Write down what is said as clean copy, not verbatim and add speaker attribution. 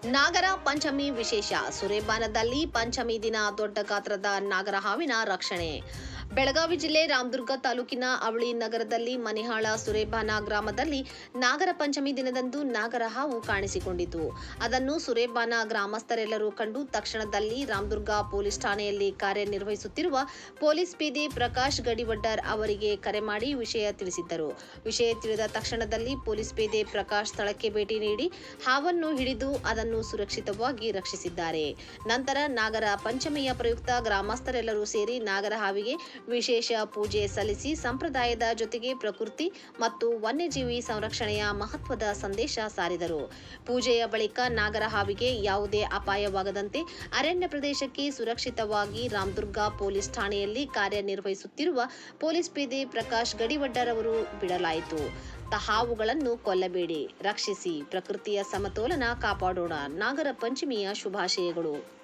Speaker 1: ನಾಗರ ಪಂಚಮಿ ವಿಶೇಷ. ಸುರೇಬಾನದಲ್ಲಿ ಪಂಚಮಿ ದಿನ ದೊಡ್ಡ ಗಾತ್ರದ ನಾಗರ ಹಾವಿನ ರಕ್ಷಣೆ. ಬೆಳಗಾವಿ ಜಿಲ್ಲೆ ರಾಮದುರ್ಗ ತಾಲೂಕಿನ ಅವಳಿ ನಗರದಲ್ಲಿ ಮನಿಹಾಳ ಸುರೇಬಾನ ಗ್ರಾಮದಲ್ಲಿ ನಾಗರ ಪಂಚಮಿ ದಿನದಂದು ನಾಗರ ಹಾವು ಕಾಣಿಸಿಕೊಂಡಿತು. ಅದನ್ನು ಸುರೇಬಾನ ಗ್ರಾಮಸ್ಥರೆಲ್ಲರೂ ಕಂಡು ತಕ್ಷಣದಲ್ಲಿ ರಾಮದುರ್ಗ ಪೊಲೀಸ್ ಠಾಣೆಯಲ್ಲಿ ಕಾರ್ಯನಿರ್ವಹಿಸುತ್ತಿರುವ ಪೊಲೀಸ್ ಪೇದೆ ಪ್ರಕಾಶ್ ಗಡಿವಡ್ಡರ್ ಅವರಿಗೆ ಕರೆ ಮಾಡಿ ವಿಷಯ ತಿಳಿಸಿದ್ದರು. ವಿಷಯ ತಿಳಿದ ತಕ್ಷಣದಲ್ಲಿ ಪೊಲೀಸ್ ಪೇದೆ ಪ್ರಕಾಶ್ ಸ್ಥಳಕ್ಕೆ ಭೇಟಿ ನೀಡಿ ಹಾವನ್ನು ಹಿಡಿದು ಅದನ್ನು ಸುರಕ್ಷಿತವಾಗಿ ರಕ್ಷಿಸಿದ್ದಾರೆ. ನಂತರ ನಾಗರ ಪಂಚಮಿಯ ಪ್ರಯುಕ್ತ ಗ್ರಾಮಸ್ಥರೆಲ್ಲರೂ ಸೇರಿ ನಾಗರ ಹಾವಿಗೆ ವಿಶೇಷ ಪೂಜೆ ಸಲ್ಲಿಸಿ ಸಂಪ್ರದಾಯದ ಜೊತೆಗೆ ಪ್ರಕೃತಿ ಮತ್ತು ವನ್ಯಜೀವಿ ಸಂರಕ್ಷಣೆಯ ಮಹತ್ವದ ಸಂದೇಶ ಸಾರಿದರು. ಪೂಜೆಯ ಬಳಿಕ ನಾಗರ ಹಾವಿಗೆ ಯಾವುದೇ ಅಪಾಯವಾಗದಂತೆ ಅರಣ್ಯ ಪ್ರದೇಶಕ್ಕೆ ಸುರಕ್ಷಿತವಾಗಿ ರಾಮದುರ್ಗ ಪೊಲೀಸ್ ಠಾಣೆಯಲ್ಲಿ ಕಾರ್ಯನಿರ್ವಹಿಸುತ್ತಿರುವ ಪೊಲೀಸ್ ಪೇದೆ ಪ್ರಕಾಶ್ ಗಡಿವಡ್ಡರ್ ಅವರು ಬಿಡಲಾಯಿತು. ಹಾವುಗಳನ್ನು ಕೊಲ್ಲಬೇಡಿ, ರಕ್ಷಿಸಿ, ಪ್ರಕೃತಿಯ ಸಮತೋಲನ ಕಾಪಾಡೋಣ. ನಾಗರ ಪಂಚಮಿಯ ಶುಭಾಶಯಗಳು.